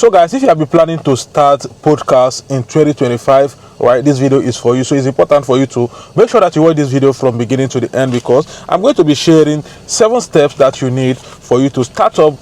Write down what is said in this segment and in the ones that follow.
So guys, if you have been planning to start podcast in 2025, right, this video is for you. So it's important for you to make sure that you watch this video from beginning to the end, because I'm going to be sharing 7 steps that you need for you to start up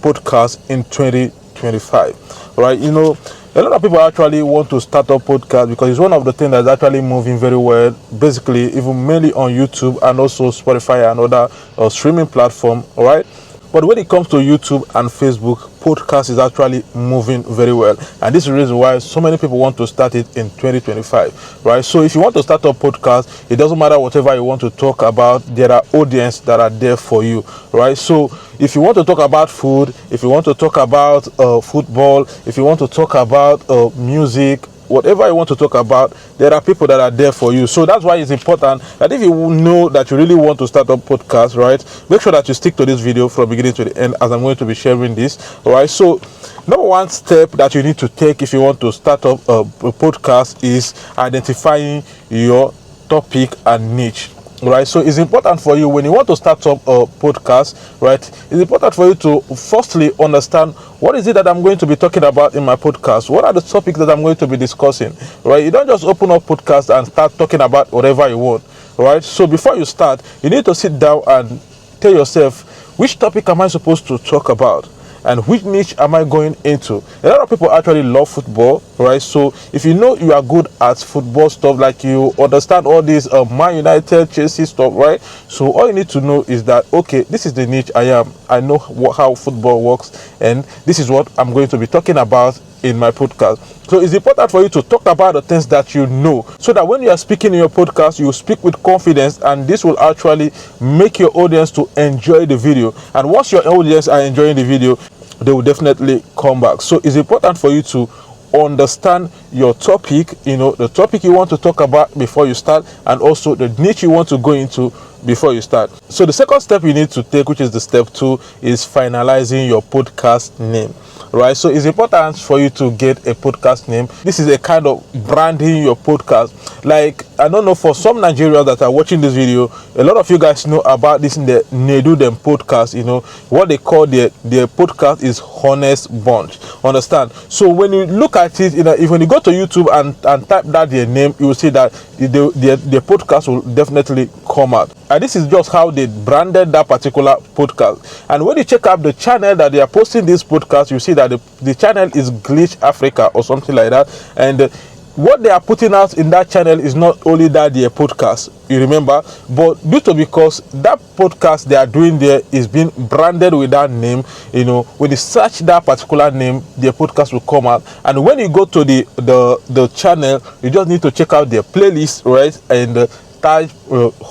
podcast in 2025, right? You know, a lot of people actually want to start up podcast because it's one of the things that's actually moving very well, basically even mainly on YouTube and also Spotify and other streaming platform, right? But when it comes to YouTube and Facebook, podcast is actually moving very well, and this is the reason why so many people want to start it in 2025, right? So if you want to start a podcast, it doesn't matter whatever you want to talk about, there are audience that are there for you, right? So if you want to talk about food, if you want to talk about football, if you want to talk about music, whatever you want to talk about, there are people that are there for you. So that's why it's important that if you know that you really want to start a podcast, right, make sure that you stick to this video from beginning to the end, as I'm going to be sharing this, right? So number one step that you need to take if you want to start up a podcast is identifying your topic and niche, right? So it's important for you when you want to start up a podcast, right? It's important for you to firstly understand what is it that I'm going to be talking about in my podcast. What are the topics that I'm going to be discussing, right? You don't just open up podcast and start talking about whatever you want, right? So before you start, you need to sit down and tell yourself, which topic am I supposed to talk about? And which niche am I going into? A lot of people actually love football, right? So if you know you are good at football stuff, like you understand all these Man United, Chelsea stuff, right? So all you need to know is that, okay, this is the niche I am. I know how football works, and this is what I'm going to be talking about in my podcast. So it's important for you to talk about the things that you know, so that when you are speaking in your podcast, you speak with confidence, and this will actually make your audience to enjoy the video. And once your audience are enjoying the video, they will definitely come back. So it's important for you to understand your topic, you know, the topic you want to talk about before you start, and also the niche you want to go into before you start. So the second step you need to take, which is the step 2, is finalizing your podcast name, right? So it's important for you to get a podcast name. This is a kind of branding your podcast. Like, I don't know, for some Nigerians that are watching this video, a lot of you guys know about this in the Nedu Dem podcast. You know what they call their podcast is Honest Bunch. Understand? So when you look at it, you know, if when you go to YouTube and type that their name, you will see that the podcast will definitely come out. And this is just how they branded that particular podcast. And when you check out the channel that they are posting this podcast, you see that the channel is Glitch Africa or something like that. And what they are putting out in that channel is not only that their podcast, you remember, but because that podcast they are doing there is being branded with that name, you know, when you search that particular name, their podcast will come out. And when you go to the channel, you just need to check out their playlist, right, and type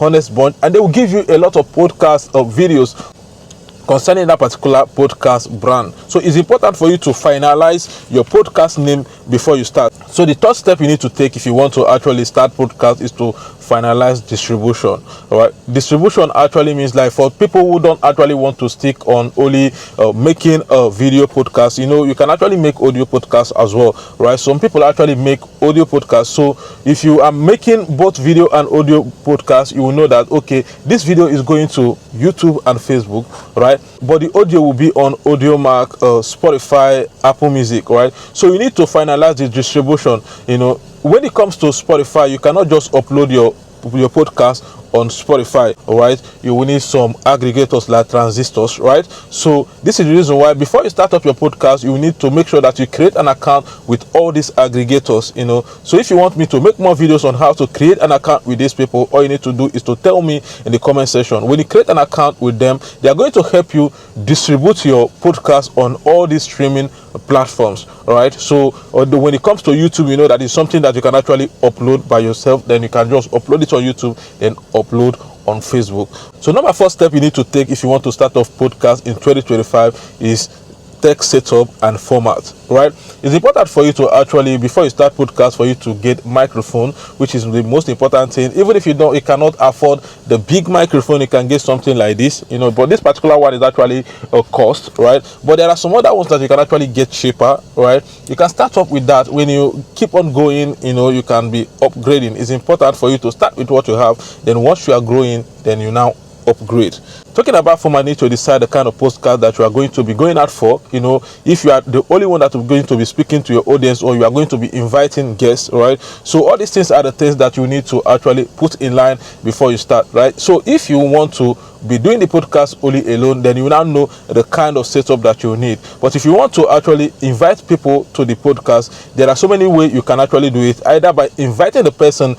Honest Bunch, and they will give you a lot of podcast videos concerning that particular podcast brand. So it's important for you to finalize your podcast name before you start. So the third step you need to take if you want to actually start podcast is to finalize distribution. All right, distribution actually means, like, for people who don't actually want to stick on only making a video podcast, you know, you can actually make audio podcasts as well, right? Some people actually make audio podcasts. So if you are making both video and audio podcasts, you will know that, okay, this video is going to YouTube and Facebook, right? But the audio will be on Audiomack, Spotify, Apple Music, right? So you need to finalize the distribution. You know, when it comes to Spotify, you cannot just upload your podcast on Spotify, all right? You will need some aggregators like transistors, right? So this is the reason why before you start up your podcast, you need to make sure that you create an account with all these aggregators, you know. So if you want me to make more videos on how to create an account with these people, all you need to do is to tell me in the comment section. When you create an account with them, they are going to help you distribute your podcast on all these streaming platforms, all right? So when it comes to YouTube, you know that is something that you can actually upload by yourself. Then you can just upload it on YouTube, then upload on Facebook. So number 4 step you need to take if you want to start off podcast in 2025 is tech setup and format, right? It's important for you to actually, before you start podcast, for you to get microphone, which is the most important thing. Even if you cannot afford the big microphone, you can get something like this, you know, but this particular one is actually a cost, right? But there are some other ones that you can actually get cheaper, right? You can start up with that. When you keep on going, you know, you can be upgrading. It's important for you to start with what you have, then once you are growing, then you now upgrade. Talking about format, you need to decide the kind of podcast that you are going to be going out for. If you are the only one that is going to be speaking to your audience, or you are going to be inviting guests, right? So all these things are the things that you need to actually put in line before you start, right? So if you want to be doing the podcast only alone, then you now know the kind of setup that you need. But if you want to actually invite people to the podcast, there are so many ways you can actually do it. Either by inviting the person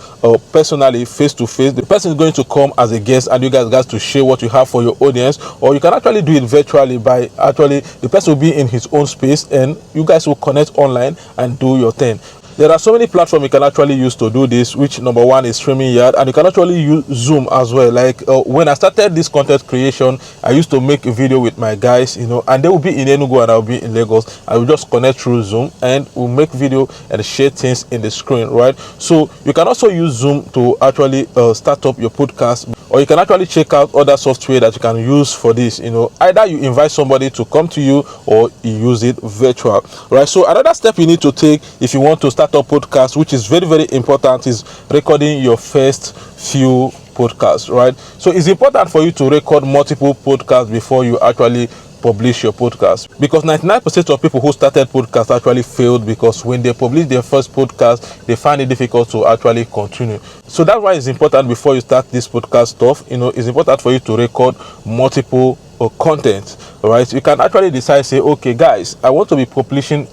personally, face to face, the person is going to come as a guest and you guys got to share what you have for your audience, or you can actually do it virtually by actually the person will be in his own space and you guys will connect online and do your thing. There are so many platforms you can actually use to do this, which number one is StreamYard, and you can actually use Zoom as well. Like when I started this content creation, I used to make a video with my guys, and they will be in Enugu and I'll be in Lagos. I will just connect through Zoom and we'll make video and share things in the screen, right? So you can also use Zoom to actually start up your podcast, or you can actually check out other software that you can use for this. Either you invite somebody to come to you or you use it virtual, right? So another step you need to take if you want to start up podcast, which is very, very important, is recording your first few podcasts, right? So it's important for you to record multiple podcasts before you actually publish your podcast, because 99% of people who started podcasts actually failed, because when they publish their first podcast, they find it difficult to actually continue. So that's why it's important before you start this podcast stuff, it's important for you to record multiple content, right? You can actually decide, say, okay guys, I want to be publishing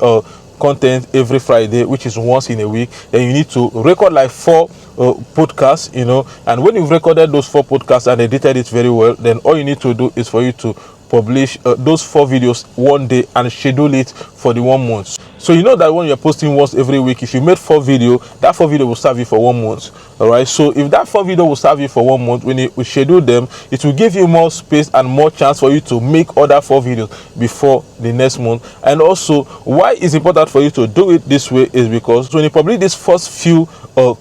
content every Friday, which is once in a week. Then you need to record like 4 podcasts, and when you've recorded those 4 podcasts and edited it very well, then all you need to do is for you to publish those 4 videos one day and schedule it for the 1 month. So you know that when you're posting once every week, if you made 4 videos, that 4 video will serve you for 1 month. All right, so if that 4 video will serve you for 1 month, when you schedule them, it will give you more space and more chance for you to make other 4 videos before the next month. And also, why it's important for you to do it this way is because when you publish this first few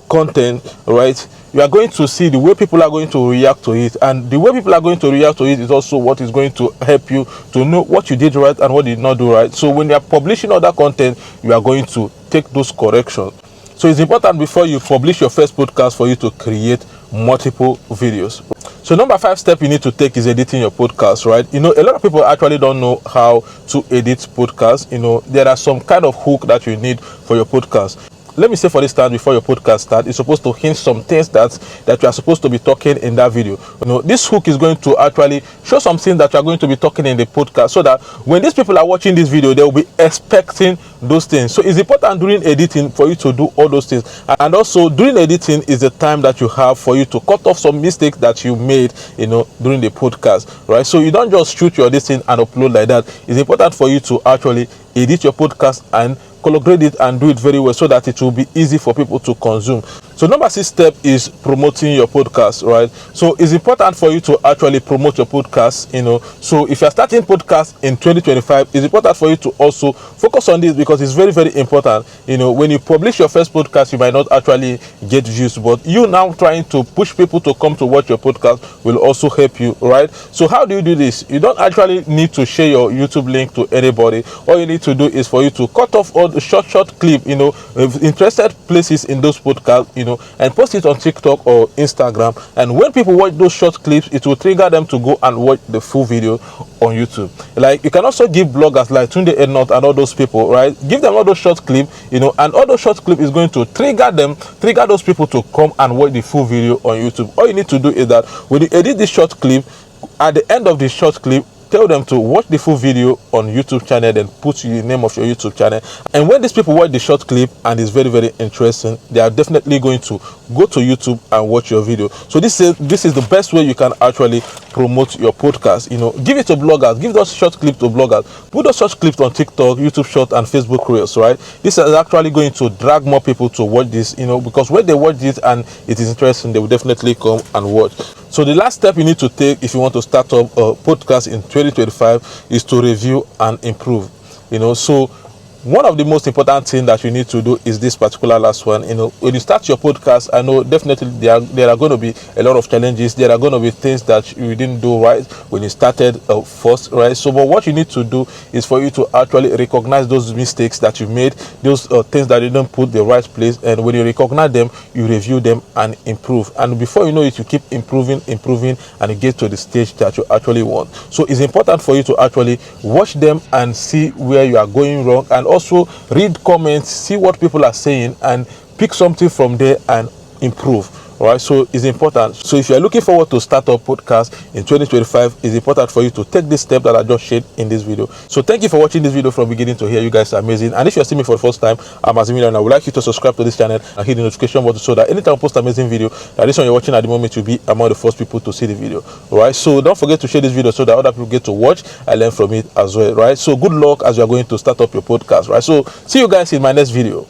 content, right, you are going to see the way people are going to react to it, and the way people are going to react to it is also what is going to help you to know what you did right and what you did not do right. So when you are publishing other content, you are going to take those corrections. So it's important before you publish your first podcast for you to create multiple videos. So number 5 step you need to take is editing your podcast, right? A lot of people actually don't know how to edit podcasts. There are some kind of hook that you need for your podcast. Let me say, for instance, before your podcast starts, it's supposed to hint some things that you are supposed to be talking in that video. This hook is going to actually show some things that you are going to be talking in the podcast, so that when these people are watching this video, they will be expecting those things. So it's important during editing for you to do all those things. And also during editing is the time that you have for you to cut off some mistakes that you made, during the podcast, right? So you don't just shoot your this thing and upload like that. It's important for you to actually edit your podcast and color-grade it and do it very well, so that it will be easy for people to consume. So number 6 step is promoting your podcast, right? So it's important for you to actually promote your podcast. So if you're starting podcast in 2025, it's important for you to also focus on this, because it's very, very important. When you publish your first podcast, you might not actually get views, but you now trying to push people to come to watch your podcast will also help you, right? So how do you do this? You don't actually need to share your YouTube link to anybody. All you need to do is for you to cut off all the short clip, interested places in those podcasts, and post it on TikTok or Instagram. And when people watch those short clips, it will trigger them to go and watch the full video on YouTube. Like, you can also give bloggers like Tunde Ednut and all those people, right? Give them all those short clips, and all those short clips is going to trigger those people to come and watch the full video on YouTube. All you need to do is that when you edit this short clip, at the end of the short clip, tell them to watch the full video on YouTube channel, then put the name of your YouTube channel. And when these people watch the short clip and it's very, very interesting, they are definitely going to go to YouTube and watch your video. So this is the best way you can actually promote your podcast. Give it to bloggers, give those short clips to bloggers, put those short clips on TikTok, YouTube Short, and Facebook Reels, right? This is actually going to drag more people to watch this, because when they watch this and it is interesting, they will definitely come and watch. So the last step you need to take if you want to start up a podcast in 2025 is to review and improve. So one of the most important things that you need to do is this particular last one. When you start your podcast, I know definitely there are going to be a lot of challenges. There are going to be things that you didn't do right when you started first, right? So but what you need to do is for you to actually recognize those mistakes that you made, those things that you didn't put the right place, and when you recognize them, you review them and improve. And before you know it, you keep improving, and you get to the stage that you actually want. So it's important for you to actually watch them and see where you are going wrong, and also read comments, see what people are saying, and pick something from there and improve. All right, so it's important. So if you're looking forward to start up podcast in 2025, it's important for you to take this step that I just shared in this video. So thank you for watching this video from beginning to here. You guys are amazing. And if you're seeing me for the first time, I'm Maximilian, and I would like you to subscribe to this channel and hit the notification button so that anytime I post amazing video, that this one you're watching at the moment, you'll be among the first people to see the video. All right, so don't forget to share this video so that other people get to watch and learn from it as well. Right, so good luck as you are going to start up your podcast. Right, so see you guys in my next video.